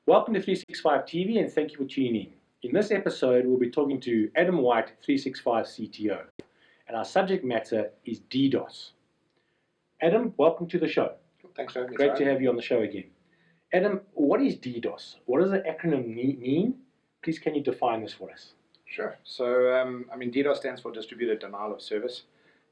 Welcome to 365 TV and thank you for tuning in. In this episode, we'll be talking to Adam White, 365 CTO, and our subject matter is DDoS. Adam, welcome to the show. Thanks for having me. Great to have you on the show again. Adam, what is DDoS? What does the acronym mean? Please, can you define this for us? Sure. So, DDoS stands for Distributed Denial of Service,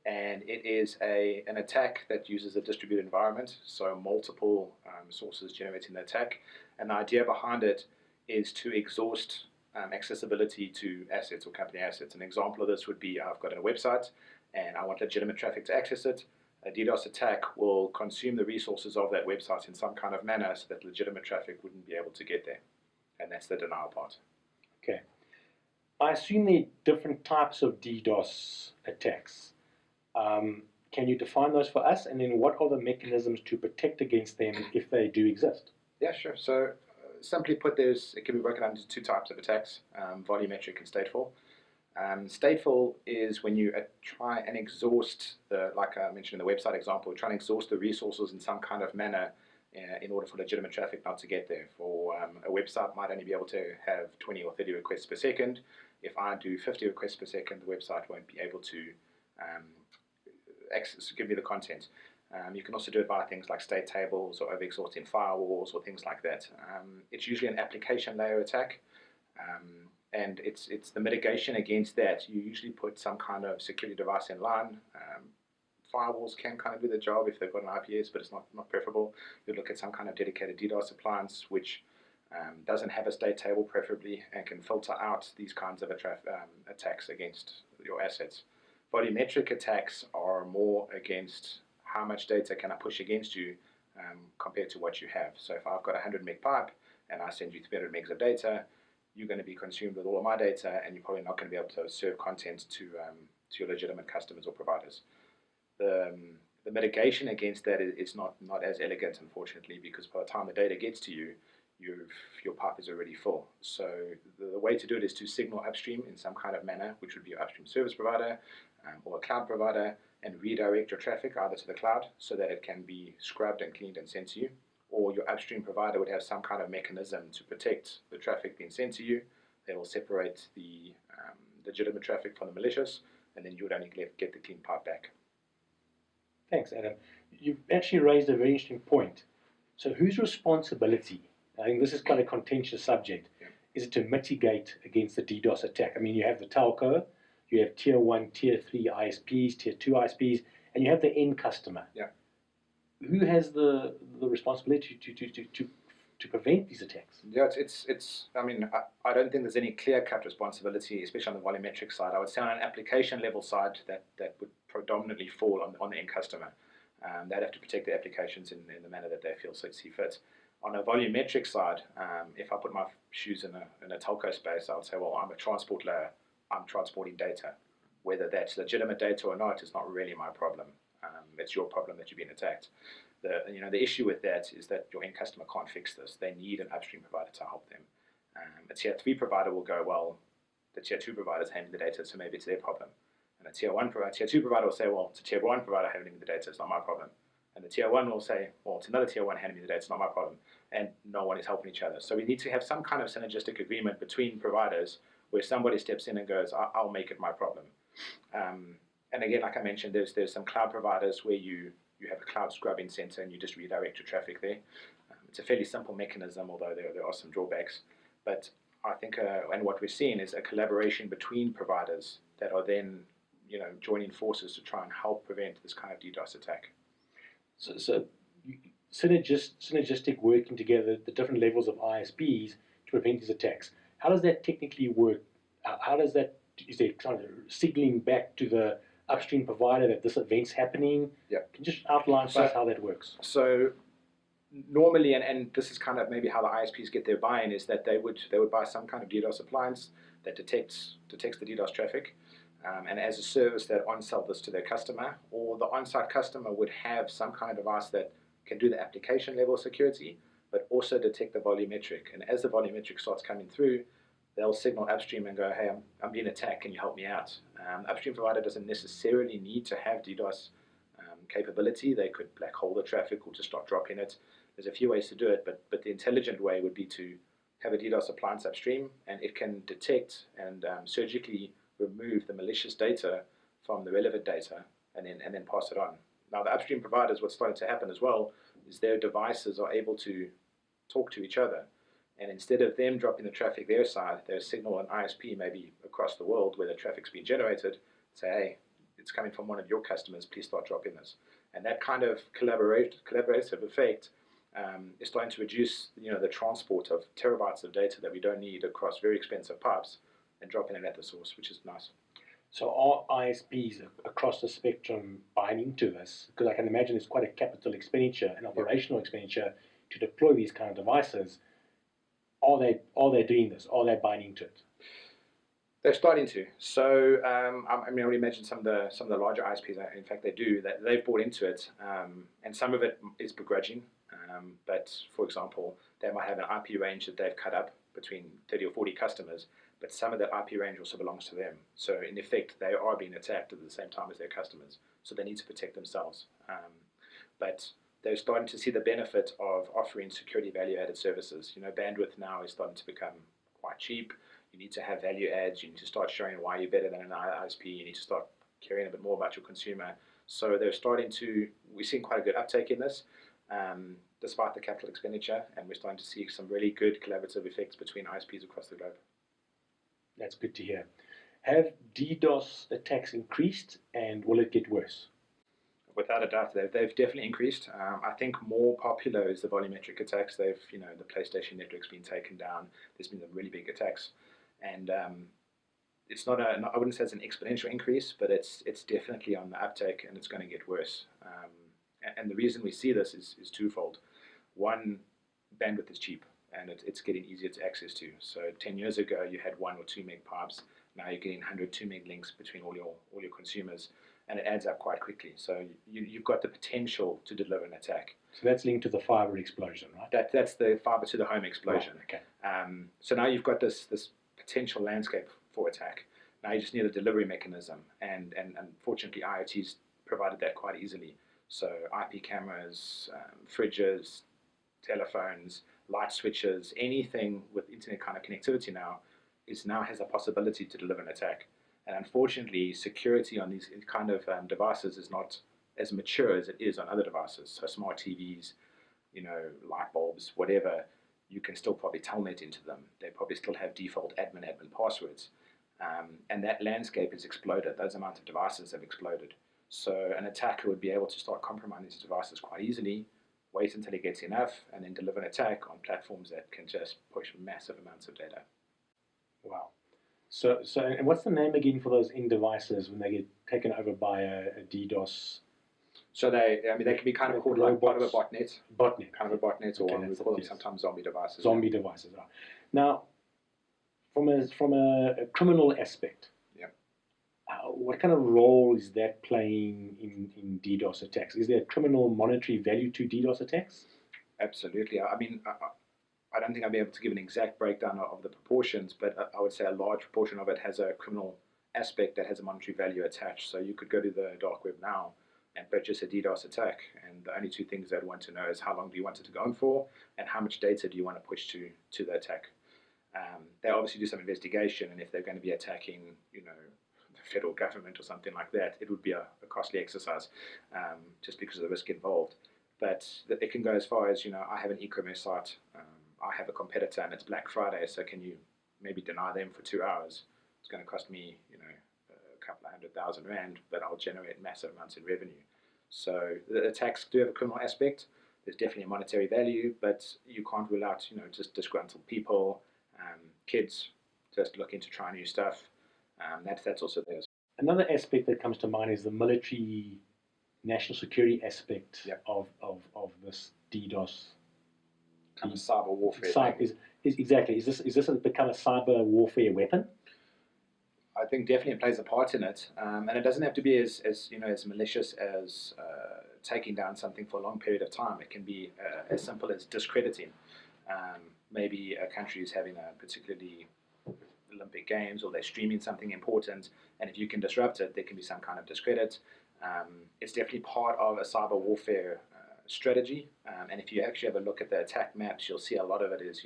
and it is an attack that uses a distributed environment, so multiple sources generating the attack. And the idea behind it is to exhaust accessibility to assets or company assets. An example of this would be I've got a website and I want legitimate traffic to access it. A DDoS attack will consume the resources of that website in some kind of manner so that legitimate traffic wouldn't be able to get there. And that's the denial part. Okay. I assume there are different types of DDoS attacks. Can you define those for us? And then what are the mechanisms to protect against them if they do exist? Yeah, sure. So simply put, it can be broken down into two types of attacks, volumetric and stateful. Stateful is when you try and exhaust, like I mentioned in the website example, trying to exhaust the resources in some kind of manner in order for legitimate traffic not to get there. For a website might only be able to have 20 or 30 requests per second. If I do 50 requests per second, the website won't be able to give you the content. You can also do it by things like state tables or over-exhausting firewalls or things like that. It's usually an application layer attack, and it's the mitigation against that. You usually put some kind of security device in line. Firewalls can kind of do the job if they've got an IPS, but it's not preferable. You look at some kind of dedicated DDoS appliance which doesn't have a state table preferably and can filter out these kinds of attacks against your assets. Volumetric attacks are more against how much data can I push against you compared to what you have. So if I've got a 100 meg pipe and I send you 300 megs of data, you're going to be consumed with all of my data and you're probably not going to be able to serve content to your legitimate customers or providers. The mitigation against that is not as elegant, unfortunately, because by the time the data gets to you, your pipe is already full. So the way to do it is to signal upstream in some kind of manner, which would be your upstream service provider or a cloud provider, and redirect your traffic either to the cloud so that it can be scrubbed and cleaned and sent to you, or your upstream provider would have some kind of mechanism to protect the traffic being sent to you. They will separate the legitimate traffic from the malicious, and then you would only get the clean pipe back. Thanks, Adam. You've actually raised a very interesting point. So whose responsibility, I think this is quite a contentious subject, is it to mitigate against the DDoS attack? I mean, you have the telco, you have tier 1, tier 3 ISPs, tier 2 ISPs, and you have the end customer. Yeah. Who has the responsibility to prevent these attacks? Yeah, I don't think there's any clear-cut responsibility, especially on the volumetric side. I would say on an application level side, that would predominantly fall on the end customer. They'd have to protect their applications in the manner that they feel see fit. On a volumetric side, if I put my shoes in a telco space, I would say, well, I'm a transport layer. I'm transporting data. Whether that's legitimate data or not is not really my problem. It's your problem that you're being attacked. The issue with that is that your end customer can't fix this. They need an upstream provider to help them. A tier 3 provider will go, well, the tier 2 provider is handling the data, so maybe it's their problem. And a tier 2 provider will say, well, it's a tier 1 provider handling the data, it's not my problem. And the tier 1 will say, well, it's another tier 1 handling the data, it's not my problem. And no one is helping each other. So we need to have some kind of synergistic agreement between providers where somebody steps in and goes, I'll make it my problem. And again, like I mentioned, there's some cloud providers where you have a cloud scrubbing center and you just redirect your traffic there. It's a fairly simple mechanism, although there are some drawbacks. But I think, and what we're seeing is a collaboration between providers that are then, joining forces to try and help prevent this kind of DDoS attack. So synergistic working together, the different levels of ISPs to prevent these attacks. How does that technically work? Is there kind of signaling back to the upstream provider that this event's happening? Yeah. Can you just outline for us how that works? So normally, and this is kind of maybe how the ISPs get their buy-in, is that they would buy some kind of DDoS appliance that detects the DDoS traffic, and as a service that on-sell this to their customer, or the on-site customer would have some kind of device that can do the application level security, but also detect the volumetric. And as the volumetric starts coming through, they'll signal upstream and go, hey, I'm being attacked, can you help me out? Upstream provider doesn't necessarily need to have DDoS capability. They could black hole the traffic or just start dropping it. There's a few ways to do it, but the intelligent way would be to have a DDoS appliance upstream, and it can detect and surgically remove the malicious data from the relevant data and then pass it on. Now, the upstream providers, what's starting to happen as well is their devices are able to talk to each other. And instead of them dropping the traffic their side, their signal an ISP maybe across the world where the traffic's being generated, say, hey, it's coming from one of your customers, please start dropping this. And that kind of collaborative effect is starting to reduce the transport of terabytes of data that we don't need across very expensive pipes and dropping it at the source, which is nice. So are ISPs across the spectrum buying into this? Because I can imagine it's quite a capital expenditure and operational expenditure to deploy these kind of devices. Are they doing this? Are they buying into it? They're starting to. So I already mentioned some of the larger ISPs. In fact, they do. They've bought into it, and some of it is begrudging. But for example, they might have an IP range that they've cut up between 30 or 40 customers, but some of that IP range also belongs to them. So in effect, they are being attacked at the same time as their customers. So they need to protect themselves. But they're starting to see the benefit of offering security value-added services. Bandwidth now is starting to become quite cheap. You need to have value adds. You need to start showing why you're better than an ISP. You need to start caring a bit more about your consumer. So we're seeing quite a good uptake in this, despite the capital expenditure, and we're starting to see some really good collaborative effects between ISPs across the globe. That's good to hear. Have DDoS attacks increased, and will it get worse? Without a doubt, they've definitely increased. I think more popular is the volumetric attacks. The PlayStation network's been taken down. There's been some really big attacks, and it's not I wouldn't say it's an exponential increase, but it's definitely on the uptake, and it's going to get worse. And the reason we see this is twofold. One, bandwidth is cheap, and it's getting easier to access to. So 10 years ago, you had 1 or 2 meg pipes. Now you're getting 100 2 meg links between all your consumers, and it adds up quite quickly. So you've got the potential to deliver an attack. So that's linked to the fiber explosion, right? That's the fiber to the home explosion. Right, okay. So now you've got this potential landscape for attack. Now you just need a delivery mechanism, and unfortunately IoT's provided that quite easily. So IP cameras, fridges, telephones, light switches, anything with internet kind of connectivity now has a possibility to deliver an attack. And unfortunately, security on these kind of devices is not as mature as it is on other devices. So smart TVs, light bulbs, whatever, you can still probably telnet into them. They probably still have default admin passwords. And that landscape has exploded. Those amount of devices have exploded. So an attacker would be able to start compromising these devices quite easily, wait until he gets enough, and then deliver an attack on platforms that can just push massive amounts of data. Wow. So and what's the name again for those end devices when they get taken over by a DDoS? So they can be kind of called like part of a botnet. Botnet. Kind of a botnet, or we call them sometimes zombie devices. Zombie devices. Right. Now, from a criminal aspect, what kind of role is that playing in DDoS attacks? Is there a criminal monetary value to DDoS attacks? Absolutely. I don't think I'll be able to give an exact breakdown of the proportions, but I would say a large proportion of it has a criminal aspect that has a monetary value attached. So you could go to the dark web now and purchase a DDoS attack, and the only two things they'd want to know is how long do you want it to go on for, and how much data do you want to push to the attack. They obviously do some investigation, and if they're going to be attacking, the federal government or something like that, it would be a costly exercise, just because of the risk involved. But it can go as far as, I have an e-commerce site, I have a competitor and it's Black Friday, so can you maybe deny them for 2 hours? It's going to cost me, a couple of $100,000, but I'll generate massive amounts in revenue. So the attacks do have a criminal aspect. There's definitely a monetary value, but you can't rule out, just disgruntled people, kids just looking to try new stuff. That's also there. Another aspect that comes to mind is the military national security aspect of this DDoS. Kind of cyber warfare. Exactly. Is this become a cyber warfare weapon? I think definitely it plays a part in it, and it doesn't have to be as malicious as taking down something for a long period of time. It can be as simple as discrediting. Maybe a country is having a particularly Olympic Games, or they're streaming something important, and if you can disrupt it, there can be some kind of discredit. It's definitely part of a cyber warfare strategy, and if you actually have a look at the attack maps, you'll see a lot of it is,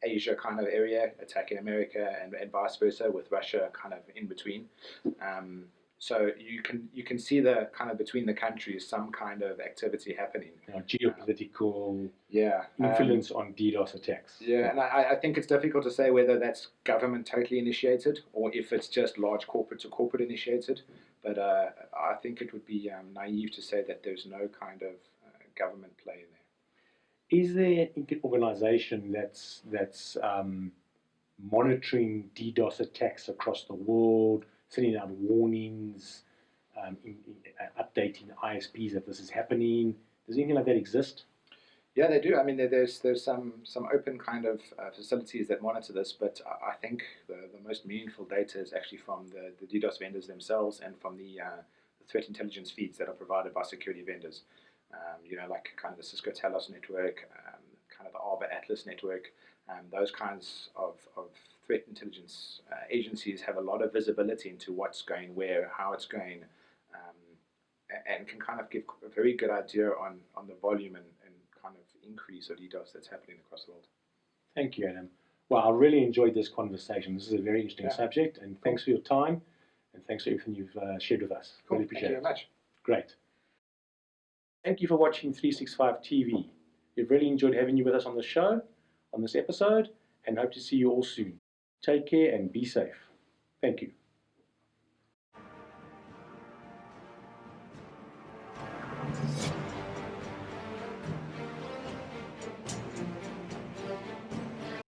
Asia kind of area attacking America, and vice versa, with Russia kind of in between. So you can see the kind of between the countries some kind of activity happening. Geopolitical Yeah, influence on DDoS attacks. Yeah, and I think it's difficult to say whether that's government totally initiated or if it's just large corporate to corporate initiated. But I think it would be naive to say that there's no kind of government play in there. Is there an organization that's monitoring DDoS attacks across the world, sending out warnings, updating ISPs that this is happening? Does anything like that exist? Yeah, they do. I mean, there's some open kind of facilities that monitor this, but I think the most meaningful data is actually from the DDoS vendors themselves and from the threat intelligence feeds that are provided by security vendors. Like kind of the Cisco Talos network, kind of the Arbor Atlas network. Those kinds of threat intelligence agencies have a lot of visibility into what's going where, how it's going, and can kind of give a very good idea on the volume and kind of increase of DDoS that's happening across the world. Thank you, Adam. Well, I really enjoyed this conversation. This is a very interesting subject, and thanks for your time, and thanks for everything you've shared with us. Cool. Really appreciate Thank you very much. Great. Thank you for watching 365 TV. We've really enjoyed having you with us on the show, on this episode, and hope to see you all soon. Take care and be safe. Thank you.